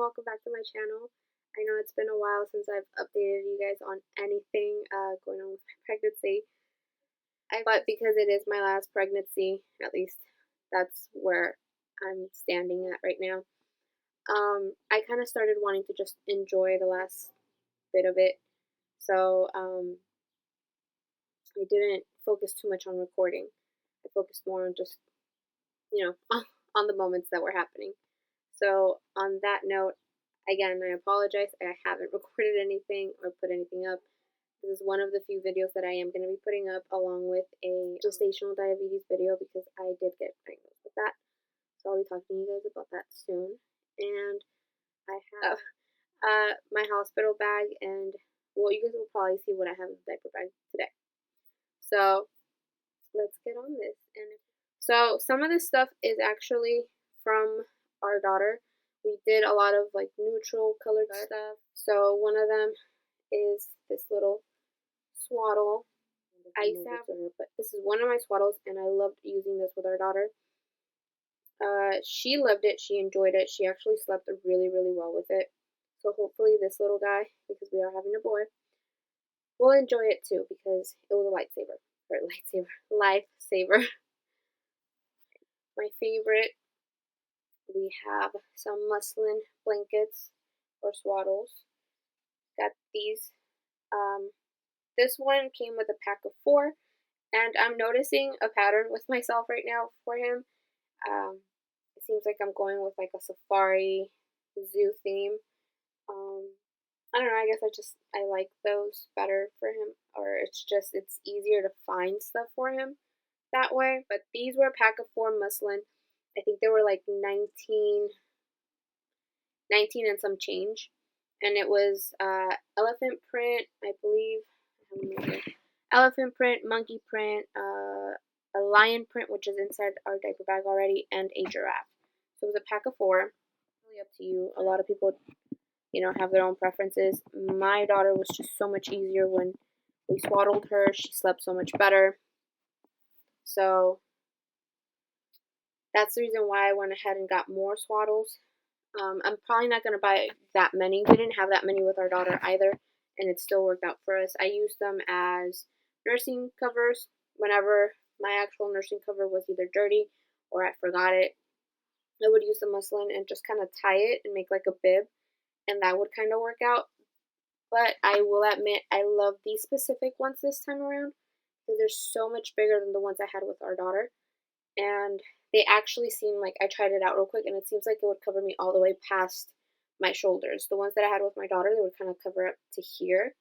welcome back to my channel. I know it's been a while since I've updated you guys on anything going on with my pregnancy, but because it is my last pregnancy, at least that's where I'm standing at right now, I kind of started wanting to just enjoy the last bit of it, so I didn't focus too much on recording. I focused more on just, on the moments that were happening. So on that note, again, I apologize. I haven't recorded anything or put anything up. This is one of the few videos that I am going to be putting up along with a gestational diabetes video because I did get diagnosed with that. So I'll be talking to you guys about that soon. And I have my hospital bag, and well, you guys will probably see what I have in the diaper bag today. So let's get on this. And so some of this stuff is actually from our daughter. We did a lot of like neutral colored stuff. So one of them is this little swaddle. I used to have her, but this is one of my swaddles, and I loved using this with our daughter. She loved it. She enjoyed it. She actually slept really, really well with it. So hopefully this little guy, because we are having a boy, will enjoy it too because it was a lifesaver. My favorite, we have some muslin blankets or swaddles. Got these. This one came with a pack of 4, and I'm noticing a pattern with myself right now for him. It seems like I'm going with like a safari zoo theme. I don't know, I guess I like those better for him, or it's easier to find stuff for him that way. But these were a pack of 4 muslin. I think they were like 19 and some change, and it was elephant print, I believe. Elephant print, monkey print, a lion print, which is inside our diaper bag already, and a giraffe. So it was a pack of 4. Really up to you. A lot of people, have their own preferences. My daughter was just so much easier when we swaddled her. She slept so much better. So that's the reason why I went ahead and got more swaddles. I'm probably not going to buy that many. We didn't have that many with our daughter either, and it still worked out for us. I used them as nursing covers whenever my actual nursing cover was either dirty or I forgot it. I would use the muslin and just kind of tie it and make like a bib, and that would kind of work out. But I will admit I love these specific ones this time around because they're so much bigger than the ones I had with our daughter, and they actually seem like, I tried it out real quick, and it seems like it would cover me all the way past my shoulders. The ones that I had with my daughter, they would kind of cover up to here,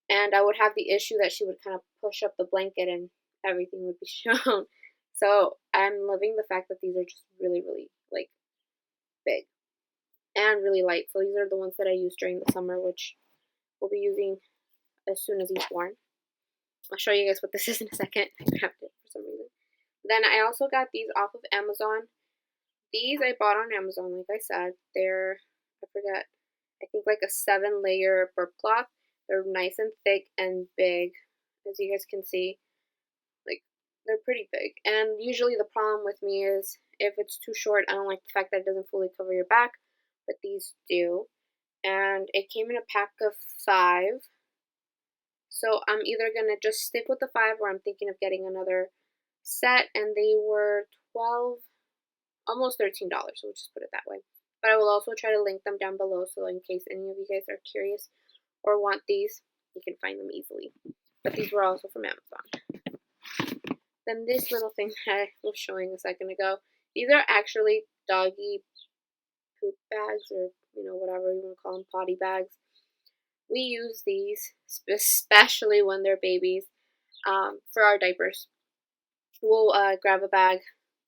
and I would have the issue that she would kind of push up the blanket and everything would be shown. So I'm loving the fact that these are just really, really like big and really light. So these are the ones that I use during the summer, which we'll be using as soon as he's born. I'll show you guys what this is in a second. I grabbed it for some reason. Then I also got these off of Amazon. These I bought on Amazon, like I said. They're, I think like a 7-layer burp cloth. They're nice and thick and big, as you guys can see. Like, they're pretty big. And usually the problem with me is if it's too short, I don't like the fact that it doesn't fully cover your back, but these do. And it came in a pack of 5. So I'm either going to just stick with the 5 or I'm thinking of getting another set, and they were $12, almost $13, so we'll just put it that way. But I will also try to link them down below, so in case any of you guys are curious or want these, you can find them easily. But these were also from Amazon. Then this little thing that I was showing a second ago, these are actually doggy poop bags, or whatever you want to call them, potty bags. We use these especially when they're babies, for our diapers. We'll grab a bag,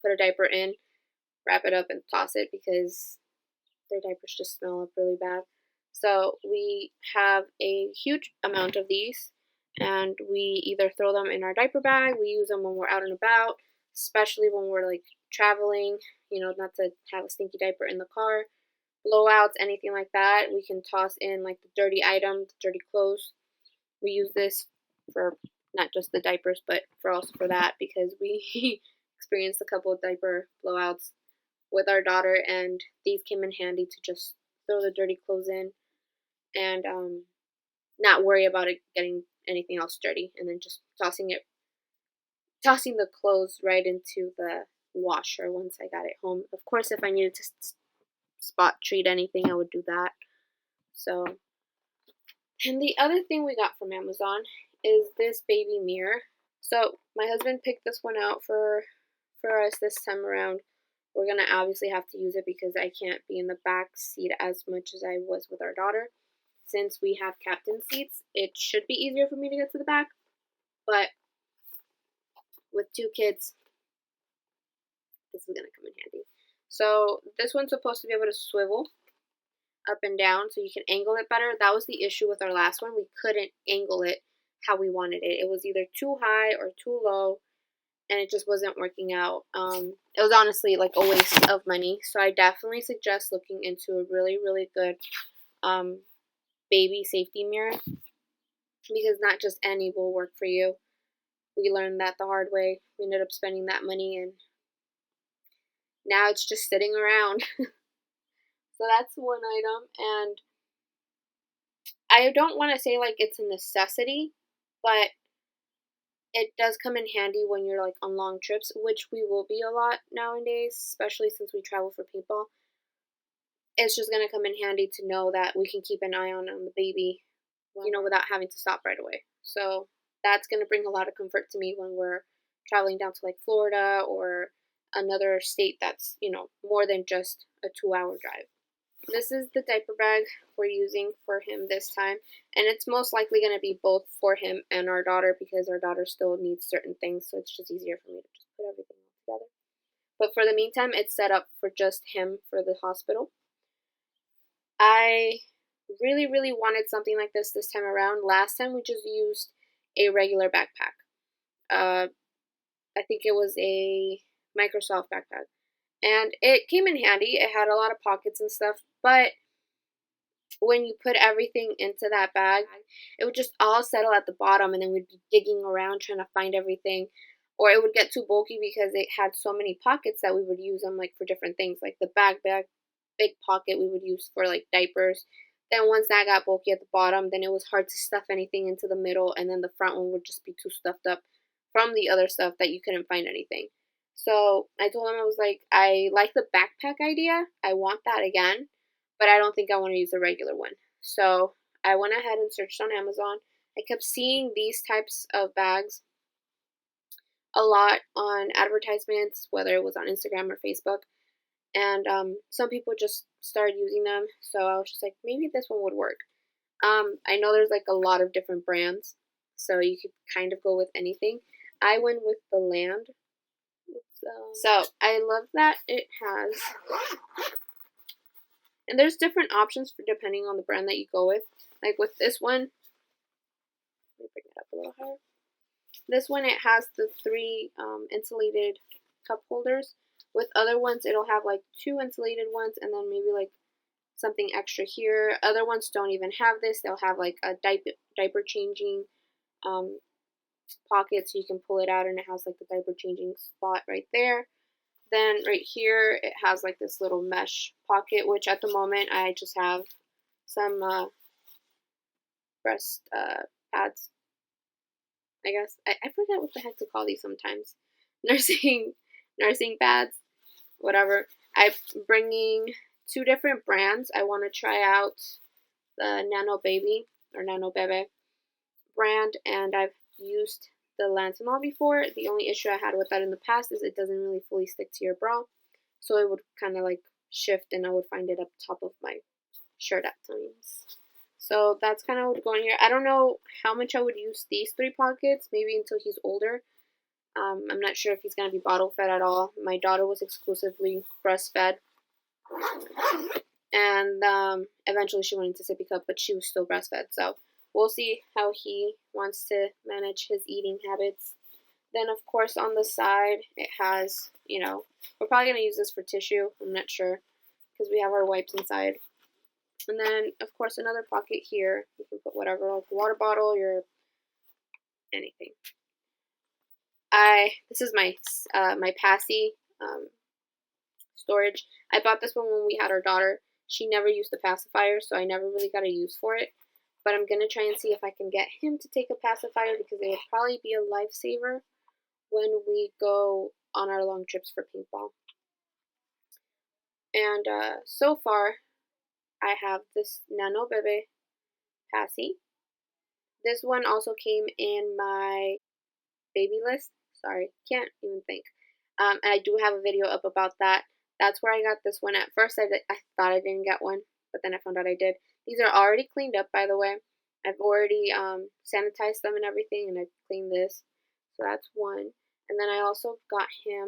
put a diaper in, wrap it up, and toss it because their diapers just smell up really bad. So we have a huge amount of these, and we either throw them in our diaper bag, we use them when we're out and about, especially when we're like traveling, not to have a stinky diaper in the car, blowouts, anything like that. We can toss in like the dirty items, dirty clothes. We use this for not just the diapers, but also for that, because we experienced a couple of diaper blowouts with our daughter, and these came in handy to just throw the dirty clothes in, and not worry about it getting anything else dirty, and then just tossing the clothes right into the washer once I got it home. Of course, if I needed to spot treat anything, I would do that. So, and the other thing we got from Amazon is this baby mirror. So my husband picked this one out for us this time around. We're gonna obviously have to use it because I can't be in the back seat as much as I was with our daughter. Since we have captain seats, it should be easier for me to get to the back, but with 2 kids, this is gonna come in handy. So this one's supposed to be able to swivel up and down so you can angle it better. That was the issue with our last one. We couldn't angle it how we wanted it. It was either too high or too low, and it just wasn't working out. It was honestly like a waste of money. So I definitely suggest looking into a really, really good baby safety mirror, because not just any will work for you. We learned that the hard way. We ended up spending that money, and now it's just sitting around. So that's one item, and I don't want to say like it's a necessity, but it does come in handy when you're like on long trips, which we will be a lot nowadays, especially since we travel for paintball. It's just going to come in handy to know that we can keep an eye on the baby, without having to stop right away. So that's going to bring a lot of comfort to me when we're traveling down to like Florida or another state that's, more than just a 2-hour drive. This is the diaper bag we're using for him this time, and it's most likely going to be both for him and our daughter because our daughter still needs certain things, so it's just easier for me to just put everything together. But for the meantime, it's set up for just him for the hospital. I really, really wanted something like this time around. Last time we just used a regular backpack. I think it was a Microsoft backpack. And it came in handy. It had a lot of pockets and stuff, but when you put everything into that bag, it would just all settle at the bottom, and then we'd be digging around trying to find everything, or it would get too bulky because it had so many pockets that we would use them like for different things. Like the big pocket we would use for like diapers. Then once that got bulky at the bottom, then it was hard to stuff anything into the middle, and then the front one would just be too stuffed up from the other stuff that you couldn't find anything. So I told him, I was like, I like the backpack idea. I want that again, but I don't think I want to use a regular one. So I went ahead and searched on Amazon. I kept seeing these types of bags a lot on advertisements, whether it was on Instagram or Facebook. And some people just started using them. So I was just like, maybe this one would work. I know there's like a lot of different brands, so you could kind of go with anything. I went with the Land. So I love that it has, and there's different options for depending on the brand that you go with. Like with this one, let me bring it up a little higher. This one, it has the 3 insulated cup holders. With other ones, it'll have like 2 insulated ones and then maybe like something extra here. Other ones don't even have this. They'll have like a diaper changing pocket, so you can pull it out and it has like the diaper changing spot right there. Then right here it has like this little mesh pocket, which at the moment I just have some breast pads, I guess. I forget what the heck to call these sometimes. Nursing pads, whatever. I'm bringing 2 different brands. I want to try out the Nano Baby or Nano Bebe brand, and I've used the Lantinol before. The only issue I had with that in the past is it doesn't really fully stick to your bra, so it would kind of like shift and I would find it up top of my shirt at times. So that's kind of what would go in here. I don't know how much I would use these 3 pockets, maybe until he's older. I'm not sure if he's going to be bottle fed at all. My daughter was exclusively breastfed, and eventually she went into sippy cup, but she was still breastfed, so we'll see how he wants to manage his eating habits. Then, of course, on the side, it has, we're probably going to use this for tissue. I'm not sure, because we have our wipes inside. And then, of course, another pocket here. You can put whatever, like a water bottle, your anything. This is my my Passy storage. I bought this one when we had our daughter. She never used the pacifier, so I never really got a use for it. But I'm going to try and see if I can get him to take a pacifier, because it would probably be a lifesaver when we go on our long trips for paintball. And so far, I have this Nano Bebe Passy. This one also came in my baby list. Sorry, can't even think. And I do have a video up about that. That's where I got this one. At first, I thought I didn't get one, but then I found out I did. These are already cleaned up, by the way. I've already sanitized them and everything, and I've cleaned this. So that's one. And then I also got him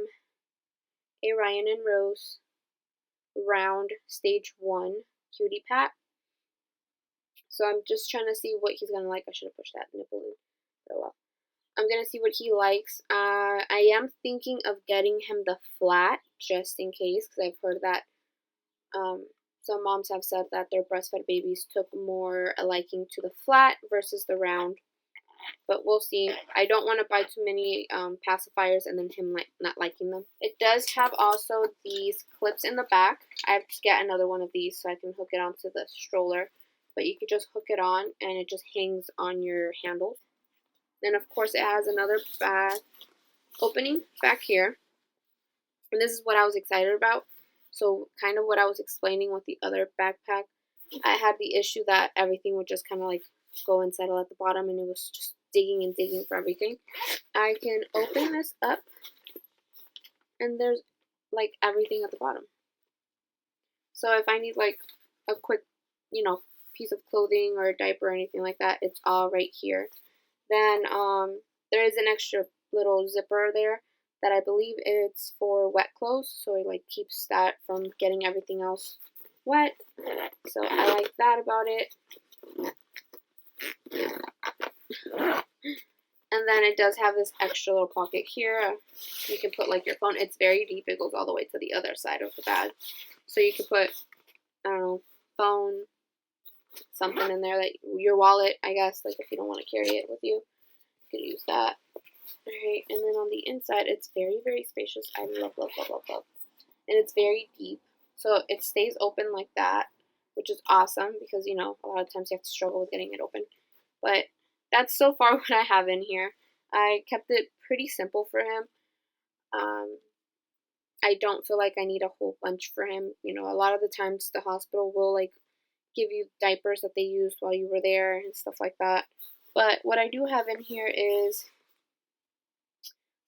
a Ryan and Rose round stage 1 cutie pat. So I'm just trying to see what he's going to like. I should have pushed that nipple in. Oh well. I'm going to see what he likes. I am thinking of getting him the flat, just in case, because I've heard that some moms have said that their breastfed babies took more a liking to the flat versus the round. But we'll see. I don't want to buy too many pacifiers and then him not liking them. It does have also these clips in the back. I have to get another one of these so I can hook it onto the stroller. But you could just hook it on and it just hangs on your handle. Then of course it has another back opening back here. And this is what I was excited about. So kind of what I was explaining with the other backpack. I had the issue that everything would just kind of like go and settle at the bottom, and it was just digging and digging for everything. I can open this up and there's like everything at the bottom. So if I need like a quick, piece of clothing or a diaper or anything like that, it's all right here. Then there is an extra little zipper there that I believe it's for wet clothes, so it like keeps that from getting everything else wet. So I like that about it. And then it does have this extra little pocket here. You can put like your phone. It's very deep. It goes all the way to the other side of the bag. So you can put, I don't know, phone, something in there, that your wallet, I guess, like if you don't want to carry it with you, you could use that. Alright, and then on the inside, it's very, very spacious. I love, love, love, love, love. And it's very deep. So it stays open like that, which is awesome because, a lot of times you have to struggle with getting it open. But that's so far what I have in here. I kept it pretty simple for him. I don't feel like I need a whole bunch for him. A lot of the times the hospital will like give you diapers that they used while you were there and stuff like that. But what I do have in here is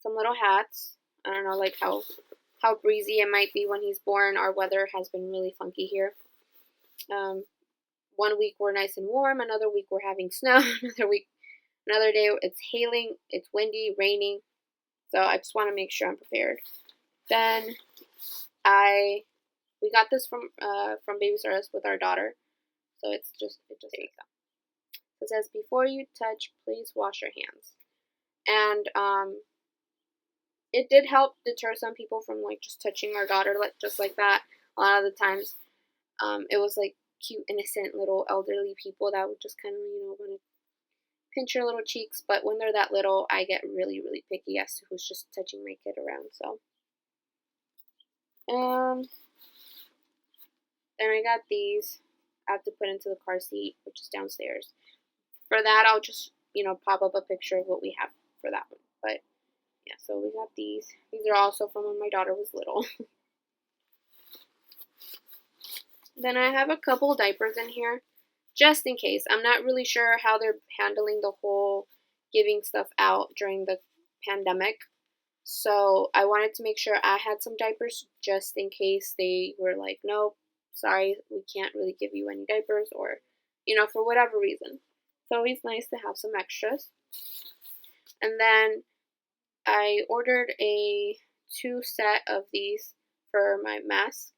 some little hats. I don't know like how breezy it might be when he's born. Our weather has been really funky here. 1 week we're nice and warm, another week we're having snow, another day it's hailing, it's windy, raining. So I just want to make sure I'm prepared. Then we got this from Babies R Us with our daughter. So it just there you go. It says, before you touch, please wash your hands. And it did help deter some people from like just touching our daughter just like that. A lot of the times it was like cute, innocent little elderly people that would just kind of, want to pinch your little cheeks. But when they're that little, I get really, really picky as to who's just touching my kid around. So, then I got these. I have to put into the car seat, which is downstairs. For that, I'll just, pop up a picture of what we have for that one. But yeah, so we got these. These are also from when my daughter was little. Then I have a couple diapers in here, just in case. I'm not really sure how they're handling the whole giving stuff out during the pandemic. So I wanted to make sure I had some diapers just in case they were like, nope, sorry, we can't really give you any diapers, or, for whatever reason. It's always nice to have some extras. And then I ordered a 2 set of these for my mask.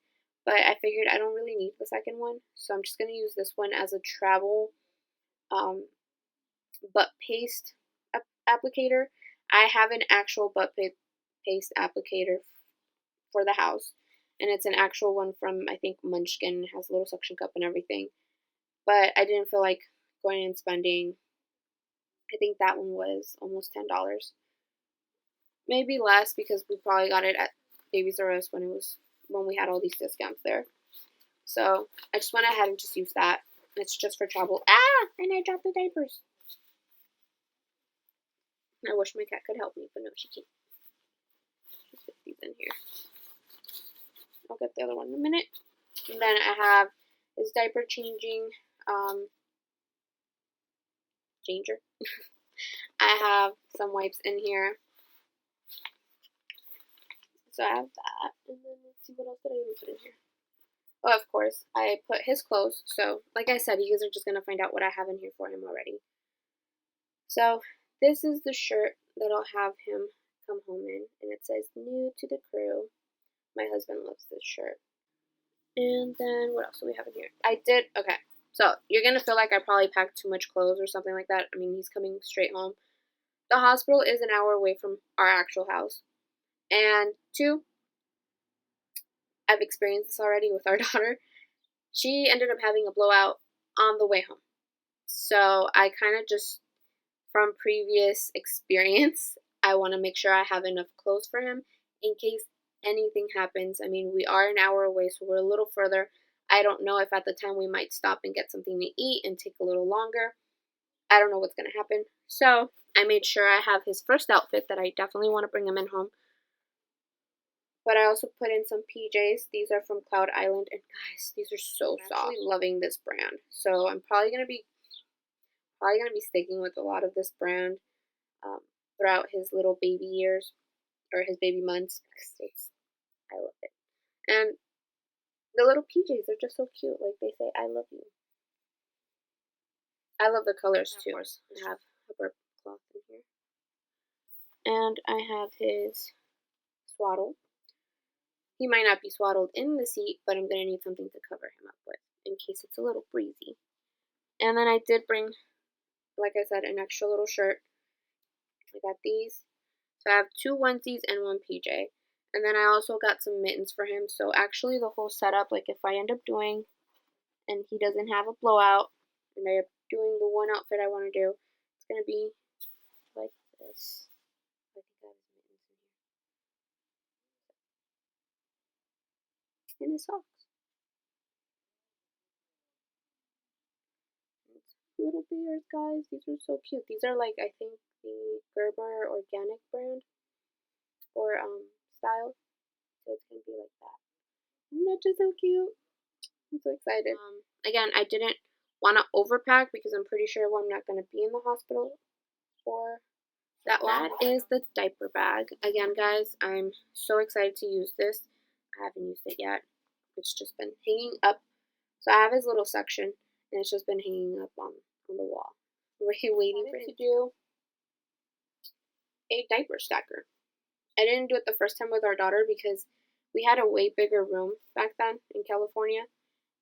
But I figured I don't really need the second one, so I'm just going to use this one as a travel butt paste applicator. I have an actual butt paste applicator for the house, and it's an actual one from, I think, Munchkin. It has a little suction cup and everything. But I didn't feel like going and spending, I think that one was almost $10. Maybe less because we probably got it at Babies R Us when we had all these discounts there. So I just went ahead and just used that. It's just for travel. Ah! And I dropped the diapers. I wish my cat could help me, but no, she can't. Let's put these in here. I'll get the other one in a minute. And then I have this diaper changing changer. I have some wipes in here. So I have that. And then let's see, what else did I even put in here? Oh, of course, I put his clothes. So, like I said, you guys are just going to find out what I have in here for him already. So, this is the shirt that I'll have him come home in. And it says, new to the crew. My husband loves this shirt. And then, what else do we have in here? Okay. So, you're going to feel like I probably packed too much clothes or something like that. I mean, he's coming straight home. The hospital is an hour away from our actual house. And 2, I've experienced this already with our daughter. She ended up having a blowout on the way home. So I kind of just, from previous experience, I want to make sure I have enough clothes for him in case anything happens. I mean, we are an hour away, so we're a little further. I don't know if at the time we might stop and get something to eat and take a little longer. I don't know what's going to happen. So I made sure I have his first outfit that I definitely want to bring him in home. But I also put in some PJs. These are from Cloud Island. And guys, these are so soft. I'm actually loving this brand. So I'm probably going to be sticking with a lot of this brand throughout his little baby years. Or his baby months. I love it. And the little PJs are just so cute. Like they say, I love you. I love the colors too. I have a burp cloth in here. And I have his swaddle. He might not be swaddled in the seat, but I'm going to need something to cover him up with in case it's a little breezy. And then I did bring, like I said, an extra little shirt. I got these. So I have 2 onesies and 1 PJ. And then I also got some mittens for him. So actually the whole setup, like if I end up doing, and he doesn't have a blowout, and I am doing the one outfit I want to do, it's going to be like this. I think I have his mittens in here. And his socks. Little bears, guys. These are so cute. These are like, I think, the Gerber organic brand or style. So it's gonna be like that. Isn't that just so cute? I'm so excited. Again, I didn't want to overpack because I'm pretty sure I'm not gonna be in the hospital for that long. That is the diaper bag. Again, guys, I'm so excited to use this. I haven't used it yet. It's just been hanging up. So I have his little section, and it's just been hanging up on the wall. We're waiting for him to do a diaper stacker. I didn't do it the first time with our daughter because we had a way bigger room back then in California,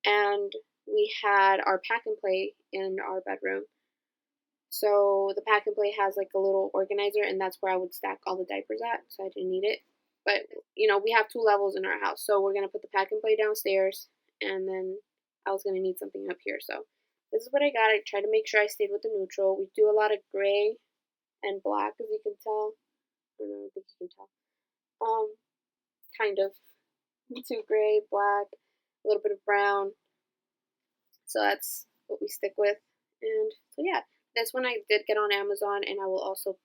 and we had our pack and play in our bedroom. So the pack and play has like a little organizer, and that's where I would stack all the diapers at, so I didn't need it. But, you know, we have 2 levels in our house, so we're going to put the pack and play downstairs, and then I was going to need something up here. So this is what I got. I tried to make sure I stayed with the neutral. We do a lot of gray and black, as you can tell. I don't know, I think you can tell. Kind of. 2 gray, black, a little bit of brown. So that's what we stick with. And so yeah, this one I did get on Amazon, and I will also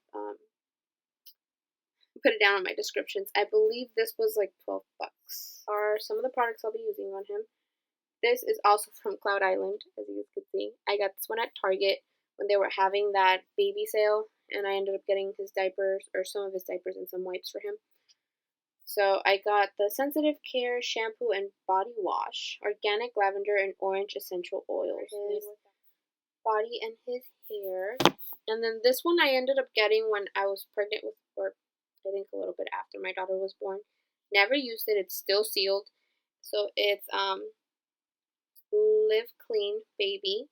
put it down in my descriptions. I believe this was like $12. Are some of the products I'll be using on him. This is also from Cloud Island, as you guys can see. I got this one at Target when they were having that baby sale, and I ended up getting his diapers, or some of his diapers, and some wipes for him. So I got the Sensitive Care Shampoo and Body Wash, Organic Lavender and Orange Essential Oils. His body and his hair. And then this one I ended up getting when I was pregnant with, or I think a little bit after my daughter was born. Never used it. It's still sealed. So it's Live Clean Baby.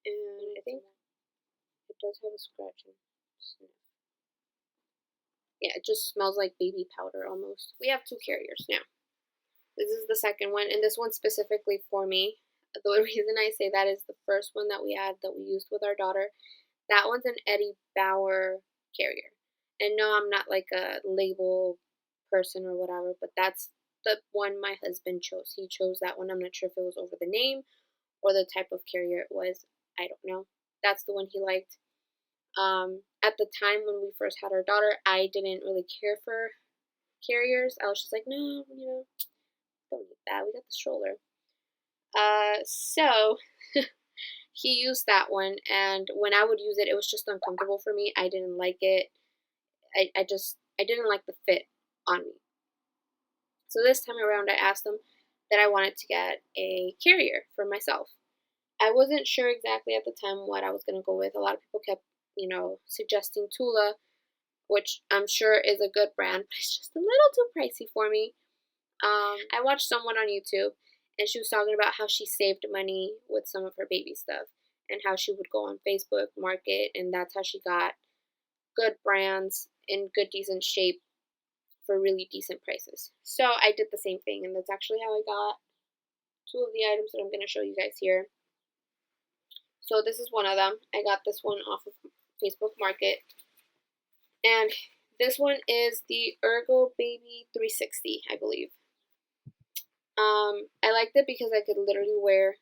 And I think it does have a scratch and sniff. Yeah, it just smells like baby powder almost. We have 2 carriers now. This is the second one, and this one's specifically for me. The reason I say that is the first one that we had that we used with our daughter. That one's an Eddie Bauer carrier. And no, I'm not like a label person or whatever, but that's the one my husband chose. He chose that one. I'm not sure if it was over the name or the type of carrier it was. I don't know. That's the one he liked. At the time when we first had our daughter, I didn't really care for carriers. I was just like, no, don't need that. We got the stroller. So he used that one, and when I would use it, it was just uncomfortable for me. I didn't like it. I didn't like the fit on me. So this time around, I asked him that I wanted to get a carrier for myself. I wasn't sure exactly at the time what I was going to go with. A lot of people kept, suggesting Tula, which I'm sure is a good brand, but it's just a little too pricey for me. I watched someone on YouTube, and she was talking about how she saved money with some of her baby stuff, and how she would go on Facebook Market, and that's how she got good brands in good, decent shape for really decent prices. So I did the same thing, and that's actually how I got two of the items that I'm going to show you guys here. So this is one of them. I got this one off of Facebook Market, and this one is the Ergo Baby 360, I believe. I liked it because I could literally wear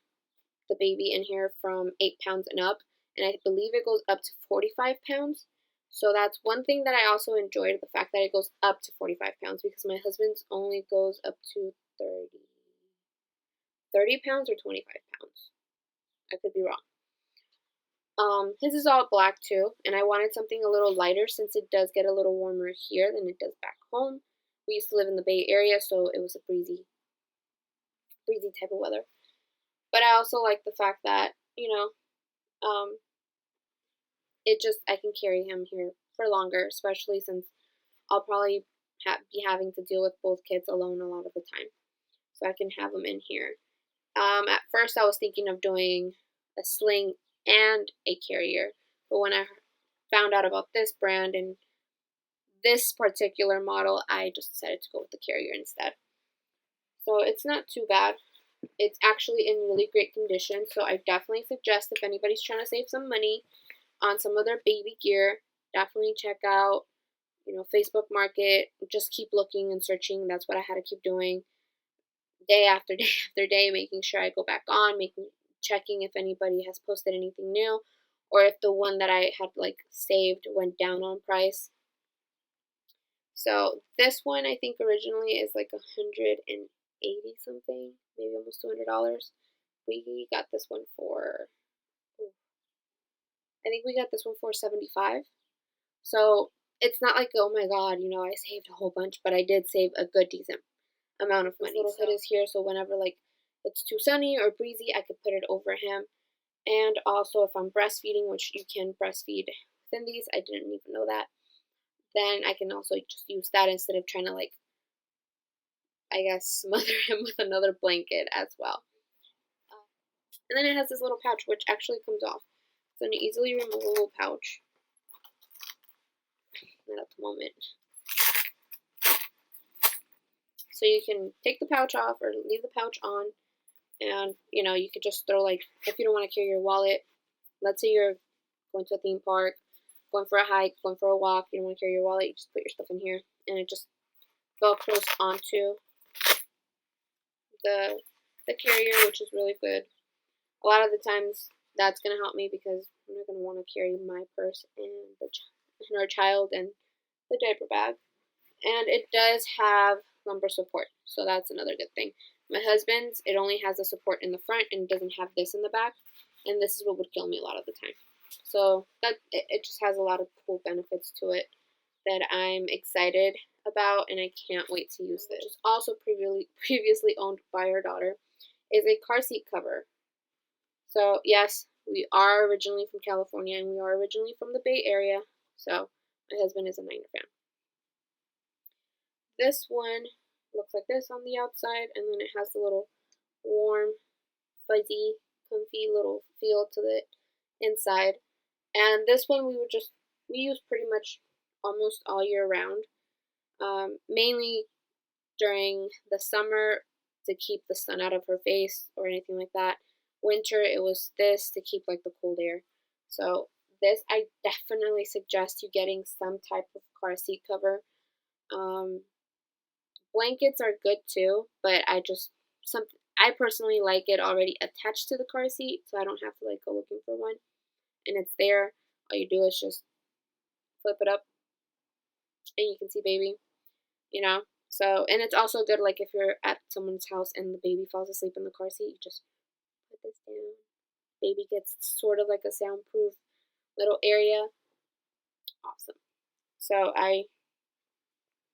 the baby in here from 8 pounds and up, and I believe it goes up to 45 pounds. So that's one thing that I also enjoyed, the fact that it goes up to 45 pounds, because my husband's only goes up to 30 pounds or 25 pounds. I could be wrong. His is all black too, and I wanted something a little lighter since it does get a little warmer here than it does back home. We used to live in the Bay Area, so it was a breezy type of weather. But I also like the fact that, I can carry him here for longer, especially since I'll probably be having to deal with both kids alone a lot of the time. So I can have them in here. At first I was thinking of doing a sling and a carrier, but when I found out about this brand and this particular model, I just decided to go with the carrier instead. So it's not too bad. It's actually in really great condition, so I definitely suggest if anybody's trying to save some money on some of their baby gear, definitely check out, Facebook Market. Just keep looking and searching. That's what I had to keep doing day after day after day, making sure I go back on, checking if anybody has posted anything new, or if the one that I had saved went down on price. So this one I think originally is like 180 something, maybe almost $200. We got this one for, I think we got this one for $75. So it's not like, oh my god, I saved a whole bunch, but I did save a good decent amount of money. This little hood is here, so whenever it's too sunny or breezy, I could put it over him. And also if I'm breastfeeding, which you can breastfeed within these, I didn't even know that, then I can also just use that instead of trying to smother him with another blanket as well. And then it has this little pouch, which actually comes off. It's an easily removable pouch. Not at the moment. So you can take the pouch off or leave the pouch on, and you could just throw, if you don't want to carry your wallet, let's say you're going to a theme park, going for a hike, going for a walk, you don't want to carry your wallet, you just put your stuff in here, and it just velcros onto the carrier, which is really good. A lot of the times that's going to help me because I'm not going to want to carry my purse and our child and the diaper bag. And it does have lumbar support, so that's another good thing. My husband's, it only has a support in the front and doesn't have this in the back, and this is what would kill me a lot of the time. So that it just has a lot of cool benefits to it that I'm excited about, and I can't wait to use this. Which is also previously owned by our daughter, is a car seat cover. So yes, we are originally from California, and we are originally from the Bay Area, so my husband is a Niner fan. This one looks like this on the outside, and then it has the little warm, fuzzy, comfy little feel to the inside. And this one we use pretty much almost all year round, mainly during the summer to keep the sun out of her face or anything like that. Winter, it was this to keep the cold air. So this, I definitely suggest you getting some type of car seat cover. Blankets are good too, but I personally like it already attached to the car seat, so I don't have to like go looking for one. And it's there. All you do is just flip it up, and you can see baby. You know. So, and it's also good like if you're at someone's house and the baby falls asleep in the car seat, you just put this down. Baby gets sort of like a soundproof little area. Awesome. So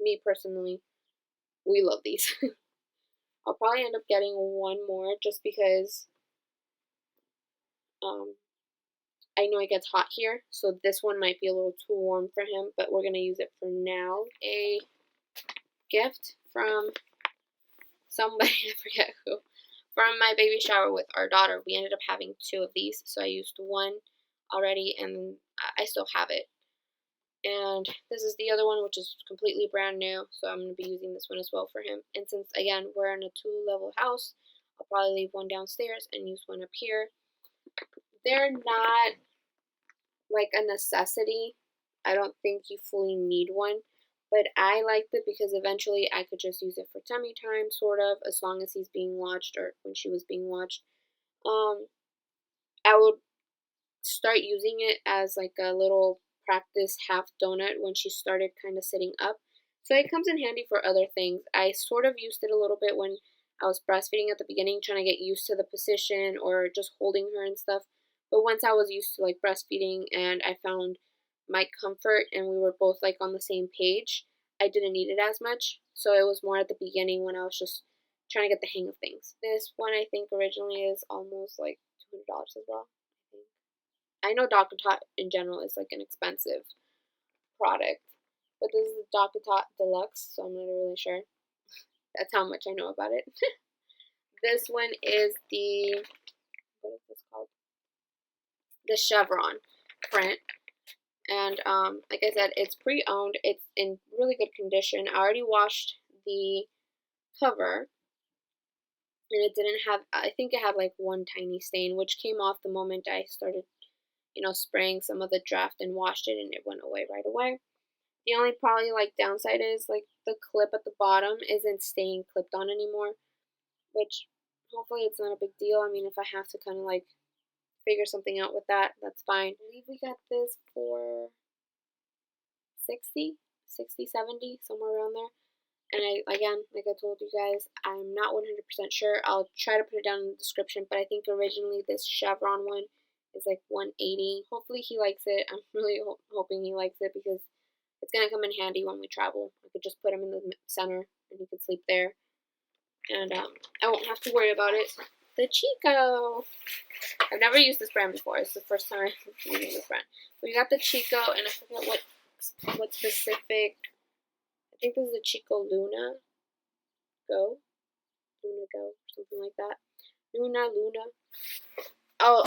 me personally, we love these. I'll probably end up getting one more just because um, I know it gets hot here, so this one might be a little too warm for him, but we're going to use it for now. A gift from somebody, I forget who, from my baby shower with our daughter. We ended up having 2 of these, so I used one already, and I still have it. And this is the other one, which is completely brand new, so I'm going to be using this one as well for him. And since, again, we're in a 2-level house, I'll probably leave one downstairs and use one up here. They're not like a necessity. I don't think you fully need one, but I liked it because eventually I could just use it for tummy time, sort of, as long as he's being watched or when she was being watched. I would start using it as like a little practice half donut when she started kind of sitting up. So it comes in handy for other things. I sort of used it a little bit when I was breastfeeding at the beginning, trying to get used to the position or just holding her and stuff. But once I was used to like breastfeeding and I found my comfort and we were both like on the same page, I didn't need it as much. So it was more at the beginning when I was just trying to get the hang of things. This one I think originally is almost like $200 as well. I know Dr. Tot in general is like an expensive product, but this is the Dr. Tot Deluxe, so I'm not really sure. That's how much I know about it. This one is what is this called? The Chevron print. And like I said, it's pre-owned. It's in really good condition. I already washed the cover, and it didn't have, I think it had like one tiny stain, which came off the moment I started, spraying some of the draft and washed it, and it went away right away. The only probably like downside is like the clip at the bottom isn't staying clipped on anymore, which hopefully it's not a big deal. I mean, if I have to kind of like figure something out with that, that's fine. I believe we got this for 60, 70, somewhere around there. And again, like I told you guys, I'm not 100% sure. I'll try to put it down in the description, but I think originally this Chevron one is like 180. Hopefully he likes it. I'm really hoping he likes it because it's going to come in handy when we travel. I could just put him in the center and he could sleep there. And I won't have to worry about it. The Chico. I've never used this brand before. It's the first time I'm using this brand. We got the Chico, and I forget what specific. I think this is the Chico Luna Go, something like that. Luna. I'll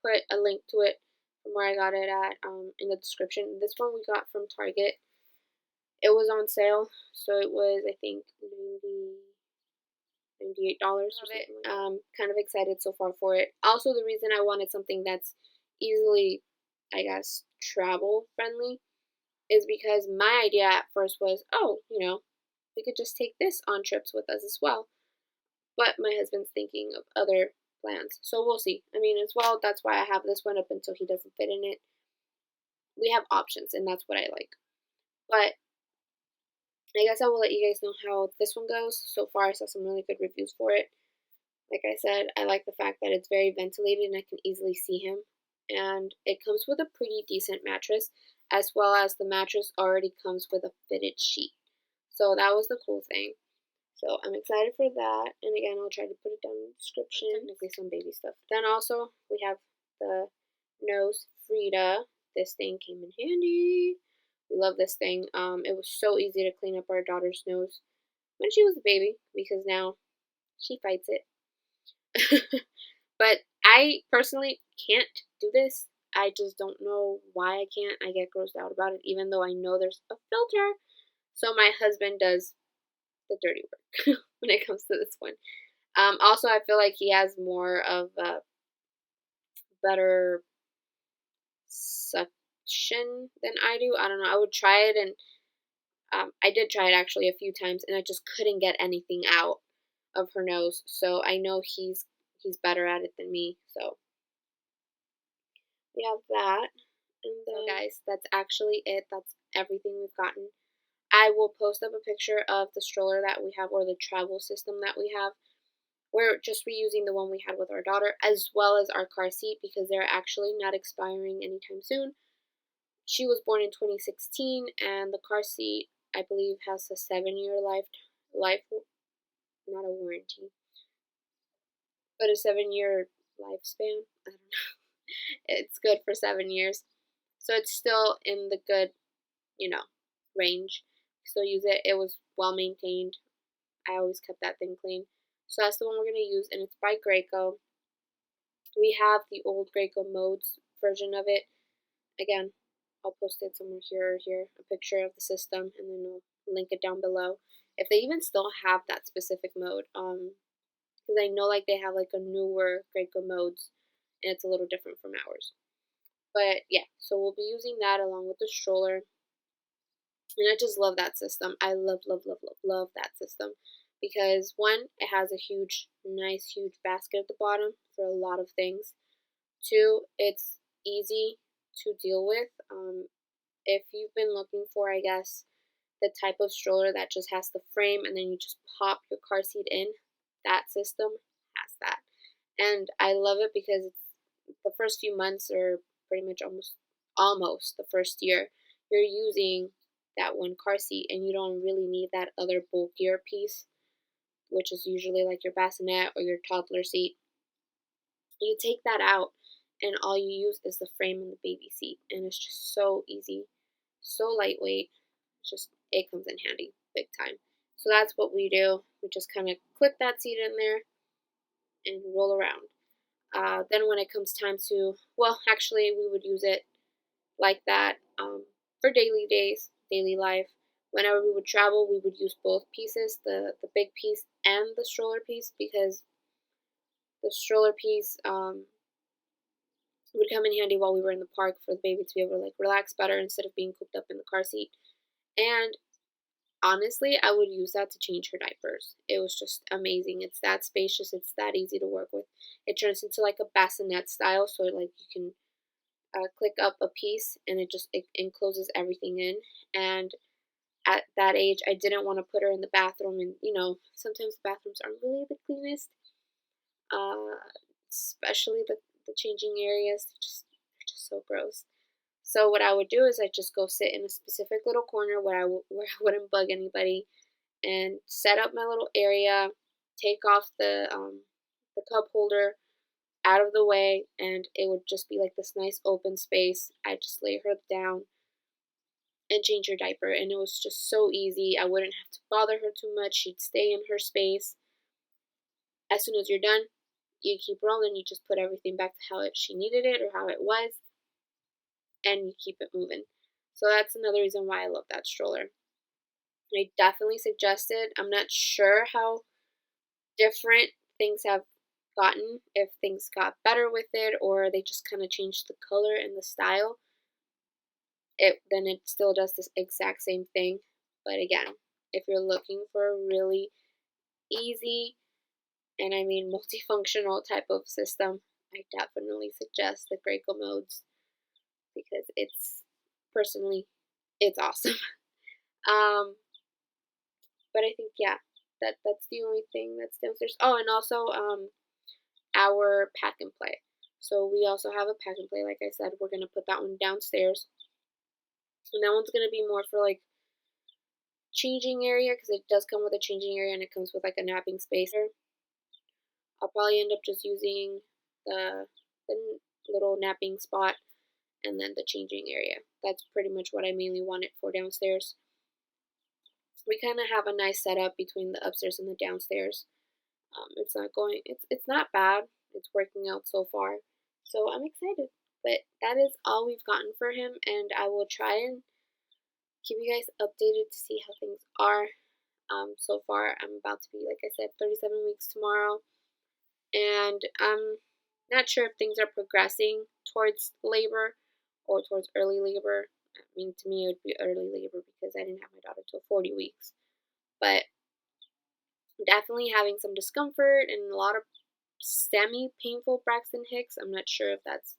put a link to it from where I got it at in the description. This one we got from Target. It was on sale, so it was I think $98 or something. Kind of excited so far for it. Also, the reason I wanted something that's easily, I guess, travel friendly is because my idea at first was, oh, we could just take this on trips with us as well. But my husband's thinking of other plans, so we'll see. I mean, as well, that's why I have this one up until he doesn't fit in it. We have options, and that's what I like. But I guess I will let you guys know how this one goes. So far, I saw some really good reviews for it. Like I said, I like the fact that it's very ventilated and I can easily see him. And it comes with a pretty decent mattress, as well as the mattress already comes with a fitted sheet. So that was the cool thing. So I'm excited for that. And again, I'll try to put it down in the description. Technically some baby stuff. Then also, we have the nose Frida. This thing came in handy. We love this thing. It was so easy to clean up our daughter's nose when she was a baby, because now she fights it. But I personally can't do this. I just don't know why I can't. I get grossed out about it, even though I know there's a filter. So my husband does the dirty work when it comes to this one. Also, I feel like he has more of a better suction than I do. I don't know. I would try it, and I did try it actually a few times, and I just couldn't get anything out of her nose. So I know he's better at it than me. So we have that. And then, so guys, that's actually it. That's everything we've gotten. I will post up a picture of the stroller that we have, or the travel system that we have. We're just reusing the one we had with our daughter, as well as our car seat, because they're actually not expiring anytime soon. She was born in 2016, and the car seat, I believe, has a 7-year life, not a warranty, but a 7-year lifespan. I don't know. It's good for 7 years, so it's still in the good, range. Still use it. It was well maintained. I always kept that thing clean. So that's the one we're gonna use, and it's by Graco. We have the old Graco modes version of it. Again, I'll post it somewhere here or here, a picture of the system, and then I'll link it down below. If they even still have that specific mode, because I know like they have like a newer Graco modes, and it's a little different from ours. But yeah, so we'll be using that along with the stroller. And I just love that system. I love, love, love, love, love that system. Because one, it has a nice, huge basket at the bottom for a lot of things. Two, it's easy to deal with. If you've been looking for, I guess, the type of stroller that just has the frame and then you just pop your car seat in, that system has that. And I love it because it's the first few months, or pretty much almost the first year, you're using that one car seat, and you don't really need that other bulkier piece, which is usually like your bassinet or your toddler seat. You take that out, and all you use is the frame and the baby seat, and it's just so easy, so lightweight. It comes in handy big time. So that's what we do. We just kind of clip that seat in there and roll around. Then when it comes time to, well, actually we would use it like that for daily life. Whenever we would travel, we would use both pieces, the big piece and the stroller piece, because the stroller piece would come in handy while we were in the park for the baby to be able to like relax better instead of being cooped up in the car seat. And honestly, I would use that to change her diapers. It was just amazing. It's that spacious. It's that easy to work with. It turns into like a bassinet style, so like you can click up a piece, and it encloses everything in. And at that age, I didn't want to put her in the bathroom, and sometimes the bathrooms aren't really the cleanest, especially the changing areas. They're just so gross. So what I would do is I just go sit in a specific little corner where I wouldn't bug anybody, and set up my little area, take off the cup holder out of the way, and it would just be like this nice open space. I just lay her down and change her diaper, and it was just so easy. I wouldn't have to bother her too much. She'd stay in her space. As soon as you're done, you keep rolling. You just put everything back to how she needed it or how it was, and you keep it moving. So that's another reason why I love that stroller. I definitely suggest it. I'm not sure how different things have gotten, if things got better with it or they just kind of changed the color and the style. Then it still does this exact same thing. But again, if you're looking for a really easy, and I mean multifunctional type of system, I definitely suggest the Graco modes, because it's awesome. But I think, yeah, that's the only thing that's downstairs. Oh, and also our pack and play. So we also have a pack and play. Like I said, we're gonna put that one downstairs, and that one's gonna be more for like changing area, because it does come with a changing area and it comes with like a napping space. I'll probably end up just using the little napping spot and then the changing area. That's pretty much what I mainly want it for downstairs. We kind of have a nice setup between the upstairs and the downstairs. It's not bad. It's working out so far. So I'm excited. But that is all we've gotten for him, and I will try and keep you guys updated to see how things are. So far, I'm about to be, like I said, 37 weeks tomorrow, and I'm not sure if things are progressing towards labor or towards early labor. I mean, to me, it would be early labor because I didn't have my daughter till 40 weeks. But definitely having some discomfort and a lot of semi-painful Braxton Hicks. I'm not sure if that's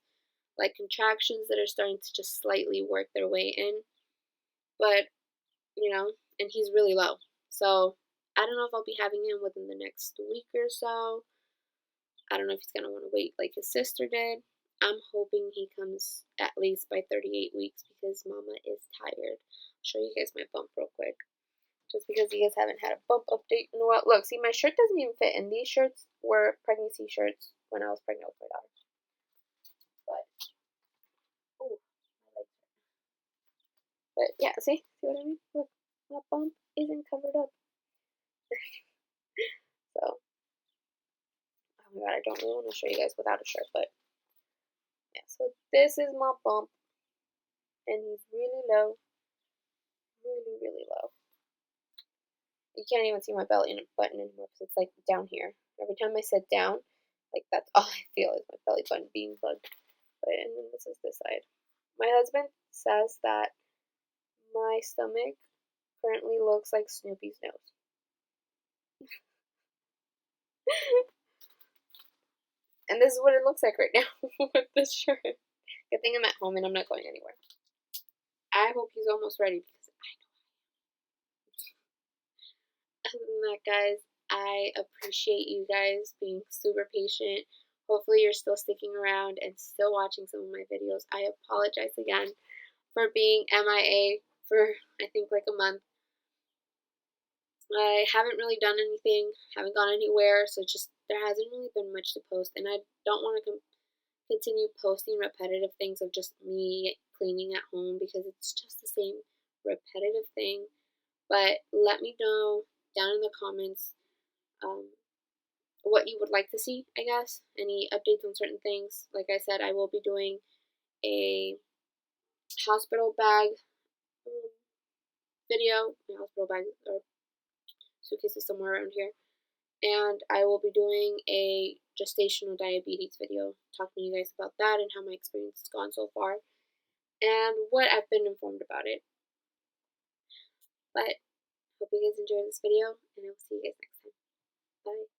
like contractions that are starting to just slightly work their way in. But, and he's really low. So I don't know if I'll be having him within the next week or so. I don't know if he's going to want to wait like his sister did. I'm hoping he comes at least by 38 weeks because mama is tired. I'll show you guys my bump real quick. Just because you guys haven't had a bump update in a while. Look, see, my shirt doesn't even fit, and these shirts were pregnancy shirts when I was pregnant with my daughter. But, oh, my legs hurt. But yeah, see what I mean? Look, my bump isn't covered up. So, oh my god, I don't really want to show you guys without a shirt, but yeah. So this is my bump, and he's really low, really, really low. You can't even see my belly button anymore because it's like down here. Every time I sit down, like that's all I feel is my belly button being bugged. But and then this is this side. My husband says that my stomach currently looks like Snoopy's nose. And this is what it looks like right now with this shirt. Good thing I'm at home and I'm not going anywhere. I hope he's almost ready because I know. Other than that, guys, I appreciate you guys being super patient. Hopefully you're still sticking around and still watching some of my videos. I apologize again for being MIA for I think like a month. I haven't really done anything, haven't gone anywhere, so just there hasn't really been much to post, and I don't want to continue posting repetitive things of just me cleaning at home because it's just the same repetitive thing. But let me know down in the comments what you would like to see, I guess. Any updates on certain things. Like I said, I will be doing a hospital bag video. My hospital bag or suitcase is somewhere around here. And I will be doing a gestational diabetes video, talking to you guys about that and how my experience has gone so far and what I've been informed about it. But hope you guys enjoyed this video, and I will see you guys next time. Bye.